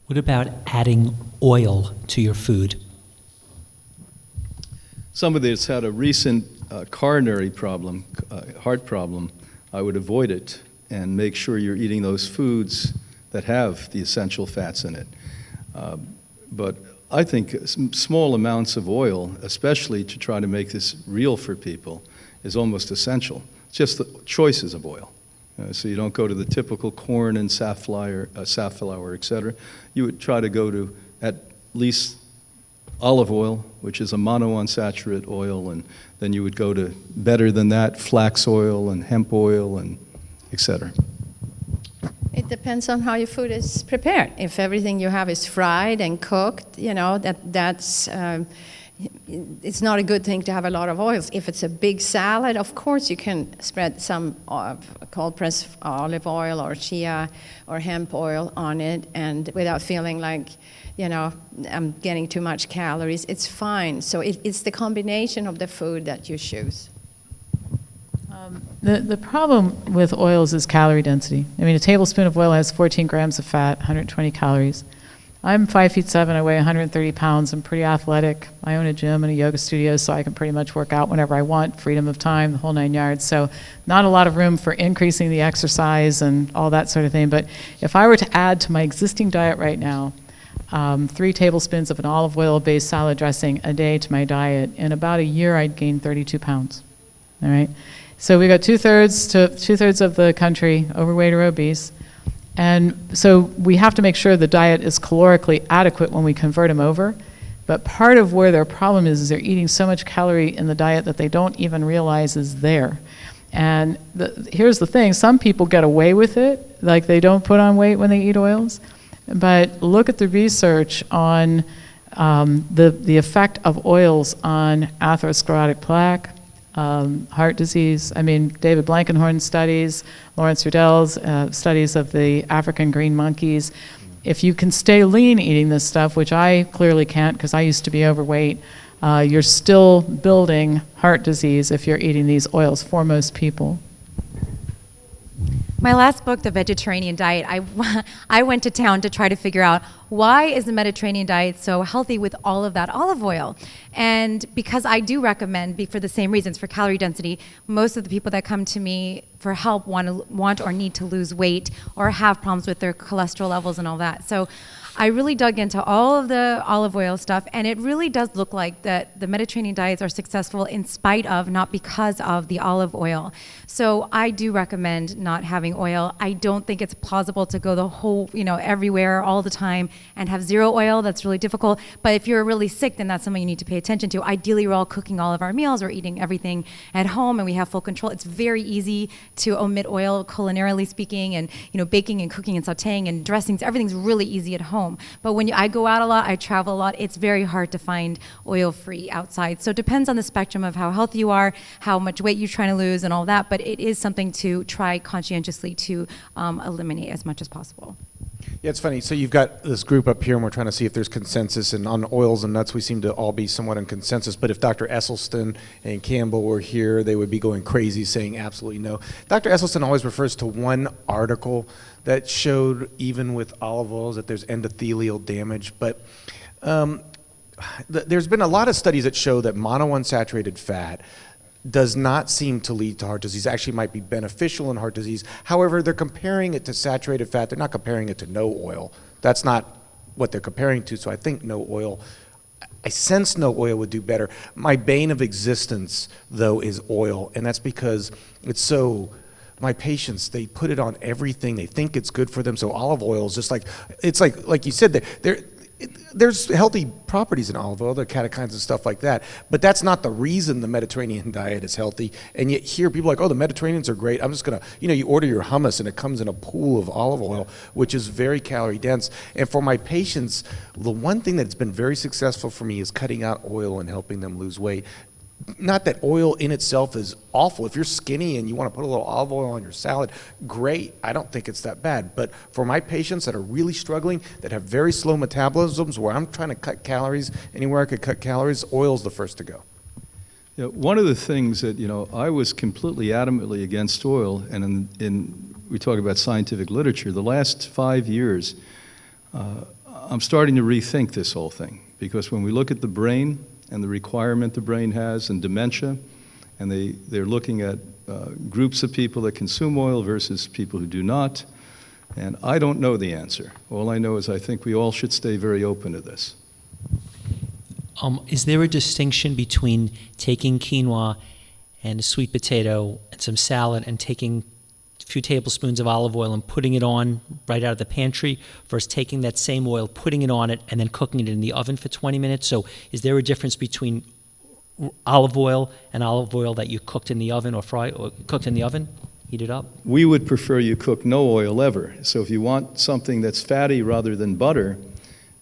What about adding oil to your food? Somebody that's had a recent coronary problem, heart problem, I would avoid it and make sure you're eating those foods that have the essential fats in it. But I think small amounts of oil, especially to try to make this real for people, is almost essential. It's just the choices of oil. So you don't go to the typical corn and safflower, et cetera. You would try to go to at least olive oil, which is a monounsaturated oil, and then you would go to, better than that, flax oil and hemp oil and et cetera. It depends on how your food is prepared. If everything you have is fried and cooked, you know, that's it's not a good thing to have a lot of oils. If it's a big salad, of course you can spread some cold pressed olive oil or chia or hemp oil on it, and without feeling like, you know, I'm getting too much calories. It's fine. So it's the combination of the food that you choose. The problem with oils is calorie density. I mean, a tablespoon of oil has 14 grams of fat, 120 calories. I'm 5'7", I weigh 130 pounds. I'm pretty athletic. I own a gym and a yoga studio, so I can pretty much work out whenever I want, freedom of time, the whole 9 yards. So not a lot of room for increasing the exercise and all that sort of thing. But if I were to add to my existing diet right now, 3 tablespoons of an olive oil-based salad dressing a day to my diet, in about a year I'd gain 32 pounds. All right? So we got two-thirds of the country overweight or obese. And so we have to make sure the diet is calorically adequate when we convert them over. But part of where their problem is they're eating so much calorie in the diet that they don't even realize is there. And here's the thing, some people get away with it, like they don't put on weight when they eat oils. But look at the research on the effect of oils on atherosclerotic plaque, heart disease. I mean, David Blankenhorn's studies, Lawrence Riddell's studies of the African green monkeys. If you can stay lean eating this stuff, which I clearly can't because I used to be overweight, you're still building heart disease if you're eating these oils for most people. My last book, The Vegetarian Diet, I went to town to try to figure out why is the Mediterranean diet so healthy with all of that olive oil? And because I do recommend, for the same reasons, for calorie density, most of the people that come to me for help want or need to lose weight or have problems with their cholesterol levels and all that. So I really dug into all of the olive oil stuff, and it really does look like that the Mediterranean diets are successful in spite of, not because of, the olive oil. So I do recommend not having oil. I don't think it's plausible to go the whole, everywhere all the time and have zero oil. That's really difficult. But if you're really sick, then that's something you need to pay attention to. Ideally, we're all cooking all of our meals. We're eating everything at home, and we have full control. It's very easy to omit oil, culinarily speaking, and baking and cooking and sautéing and dressings. Everything's really easy at home. But when I go out a lot, I travel a lot, it's very hard to find oil-free outside. So it depends on the spectrum of how healthy you are, how much weight you're trying to lose and all that, but it is something to try conscientiously to eliminate as much as possible. Yeah, it's funny. So you've got this group up here, and we're trying to see if there's consensus. And on oils and nuts, we seem to all be somewhat in consensus. But if Dr. Esselstyn and Campbell were here, they would be going crazy saying absolutely no. Dr. Esselstyn always refers to one article that showed, even with olive oils, that there's endothelial damage. But there's been a lot of studies that show that monounsaturated fat does not seem to lead to heart disease. Actually might be beneficial in heart disease. However, they're comparing it to saturated fat. They're not comparing it to no oil. That's not what they're comparing to, so I think no oil. I sense no oil would do better. My bane of existence, though, is oil, and that's because it's so, my patients, they put it on everything. They think it's good for them, so olive oil is just like you said, there's healthy properties in olive oil, there are catechins and stuff like that, but that's not the reason the Mediterranean diet is healthy. And yet here people are like, oh, the Mediterraneans are great. I'm just gonna, you order your hummus and it comes in a pool of olive oil, which is very calorie dense. And for my patients, the one thing that's been very successful for me is cutting out oil and helping them lose weight. Not that oil in itself is awful. If you're skinny and you want to put a little olive oil on your salad, great. I don't think it's that bad. But for my patients that are really struggling, that have very slow metabolisms, where I'm trying to cut calories, anywhere I could cut calories, oil's the first to go. One of the things that, I was completely adamantly against oil, and we talk about scientific literature, the last 5 years, I'm starting to rethink this whole thing, because when we look at the brain and the requirement the brain has and dementia, and they're looking at groups of people that consume oil versus people who do not, and I don't know the answer. All I know is I think we all should stay very open to this. Is there a distinction between taking quinoa and a sweet potato and some salad and taking a few tablespoons of olive oil and putting it on right out of the pantry versus taking that same oil, putting it on it, and then cooking it in the oven for 20 minutes? So is there a difference between olive oil and olive oil that you cooked in the oven or cooked in the oven, heat it up? We would prefer you cook no oil ever. So if you want something that's fatty rather than butter,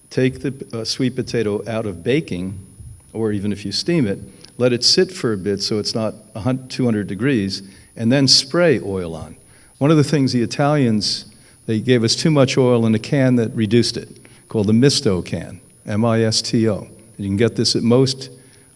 take the sweet potato out of baking, or even if you steam it, let it sit for a bit so it's not 200 degrees, and then spray oil on. One of the things the Italians, they gave us too much oil in a can that reduced it, called the Misto can, M-I-S-T-O. You can get this at most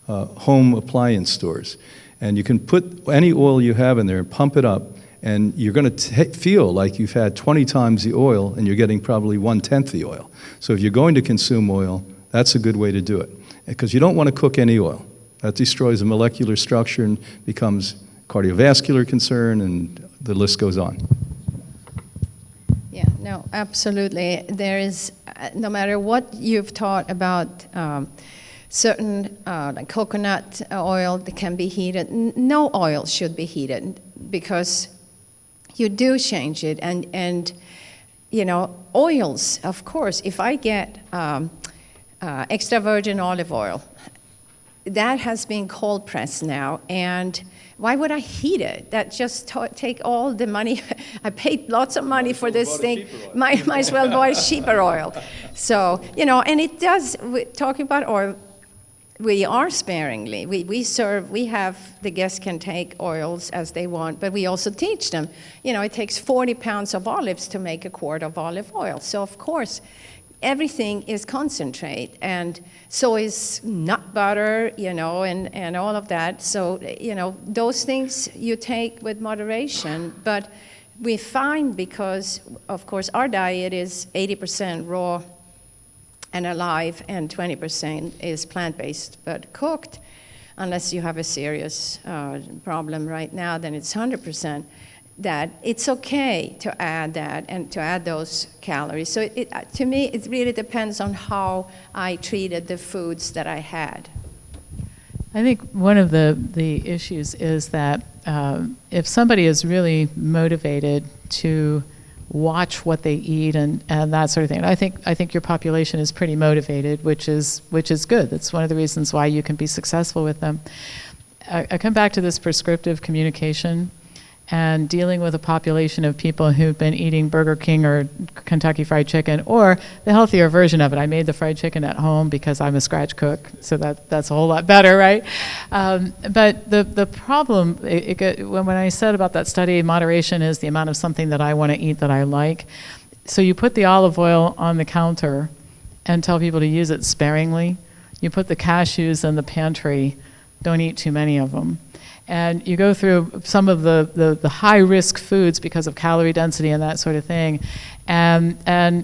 home appliance stores. And you can put any oil you have in there and pump it up, and you're going to feel like you've had 20 times the oil, and you're getting probably 1/10 the oil. So if you're going to consume oil, that's a good way to do it. Because you don't want to cook any oil. That destroys the molecular structure and becomes cardiovascular concern, and the list goes on. Yeah, no, absolutely. There is, no matter what you've taught about certain like coconut oil that can be heated, no oil should be heated, because you do change it. And you know, oils, of course, if I get extra virgin olive oil, that has been cold pressed now, and why would I heat it? That just take all the money. I paid lots of money for this thing. Might as well buy cheaper oil. So, you know, and it does, talking about oil, we are sparingly. We have, the guests can take oils as they want, but we also teach them. You know, it takes 40 pounds of olives to make a quart of olive oil. So, of course, everything is concentrate, and so is nut butter, you know, and all of that. So, you know, those things you take with moderation, but we find, because, of course, our diet is 80% raw and alive, and 20% is plant-based but cooked. Unless you have a serious problem right now, then it's 100%. That it's okay to add that and to add those calories. So to me, it really depends on how I treated the foods that I had. I think one of the issues is that if somebody is really motivated to watch what they eat and that sort of thing, I think your population is pretty motivated, which is good. That's one of the reasons why you can be successful with them. I come back to this prescriptive communication and dealing with a population of people who've been eating Burger King or Kentucky Fried Chicken, or the healthier version of it. I made the fried chicken at home because I'm a scratch cook, so that's a whole lot better, right? But the problem, when I said about that study, moderation is the amount of something that I want to eat that I like. So you put the olive oil on the counter and tell people to use it sparingly. You put the cashews in the pantry, don't eat too many of them. And you go through some of the high-risk foods because of calorie density and that sort of thing. And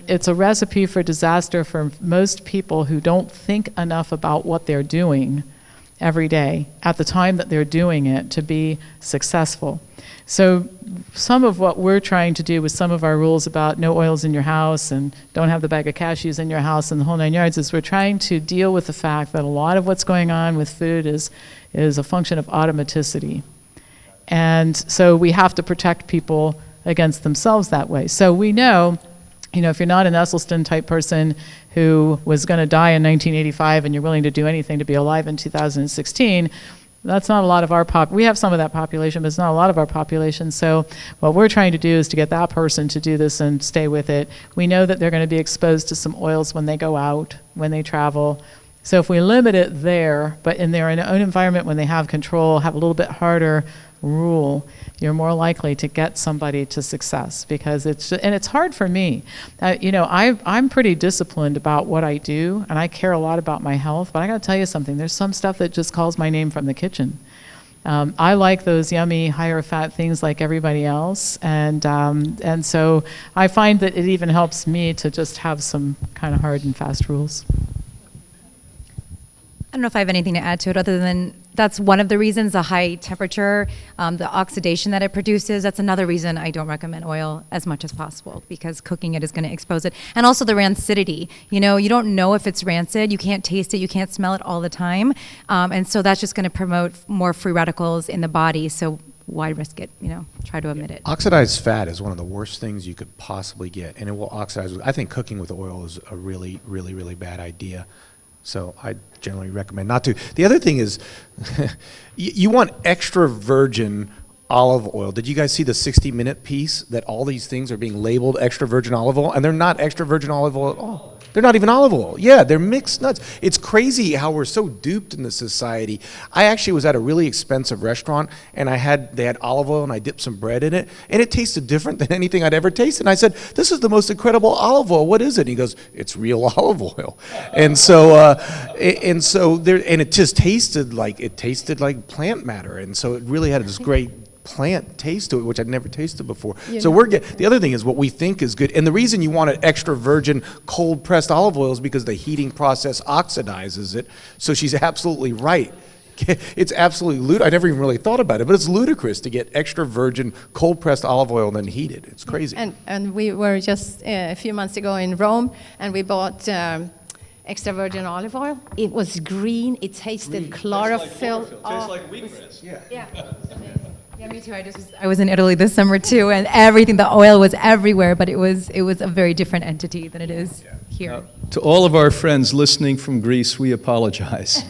it's a recipe for disaster for most people who don't think enough about what they're doing every day at the time that they're doing it to be successful. So some of what we're trying to do with some of our rules about no oils in your house and don't have the bag of cashews in your house and the whole 9 yards is we're trying to deal with the fact that a lot of what's going on with food is a function of automaticity. And so we have to protect people against themselves that way. So we know, if you're not an Esselstyn type person who was going to die in 1985 and you're willing to do anything to be alive in 2016, that's not a lot of our we have some of that population, but it's not a lot of our population. So what we're trying to do is to get that person to do this and stay with it. We know that they're going to be exposed to some oils when they go out, when they travel. So if we limit it there, but in their own environment when they have control, have a little bit harder rule, you're more likely to get somebody to success because it's hard for me. I'm pretty disciplined about what I do and I care a lot about my health, but I gotta tell you something, there's some stuff that just calls my name from the kitchen. I like those yummy higher fat things like everybody else, and so I find that it even helps me to just have some kind of hard and fast rules. I don't know if I have anything to add to it other than that's one of the reasons, the high temperature, the oxidation that it produces. That's another reason I don't recommend oil as much as possible, because cooking it is going to expose it. And also the rancidity. You know, you don't know if it's rancid. You can't taste it. You can't smell it all the time. And so that's just going to promote more free radicals in the body. So why risk it? You know, try to omit it. Oxidized fat is one of the worst things you could possibly get, and it will oxidize. I think cooking with oil is a really, really, really bad idea. So I generally recommend not to. The other thing is, you want extra virgin olive oil. Did you guys see the 60-minute piece that all these things are being labeled extra virgin olive oil, and they're not extra virgin olive oil at all? They're not even olive oil. Yeah, they're mixed nuts. It's crazy how we're so duped in this society. I actually was at a really expensive restaurant, and they had olive oil, and I dipped some bread in it, and it tasted different than anything I'd ever tasted. And I said, "This is the most incredible olive oil. What is it?" And he goes, "It's real olive oil." And so, it just tasted like plant matter, and so it really had this great plant taste to it, which I'd never tasted before. So the other thing is what we think is good, and the reason you want an extra virgin cold pressed olive oil is because the heating process oxidizes it. So she's absolutely right. It's absolutely I never even really thought about it, but it's ludicrous to get extra virgin cold pressed olive oil and then heat it. It's crazy. And we were just a few months ago in Rome, and we bought extra virgin olive oil. It was green. It tasted chlorophyll. Tastes like wheatgrass. Yeah, me too. I was in Italy this summer too, and everything, the oil was everywhere, but it was a very different entity than it is here. To all of our friends listening from Greece, we apologize.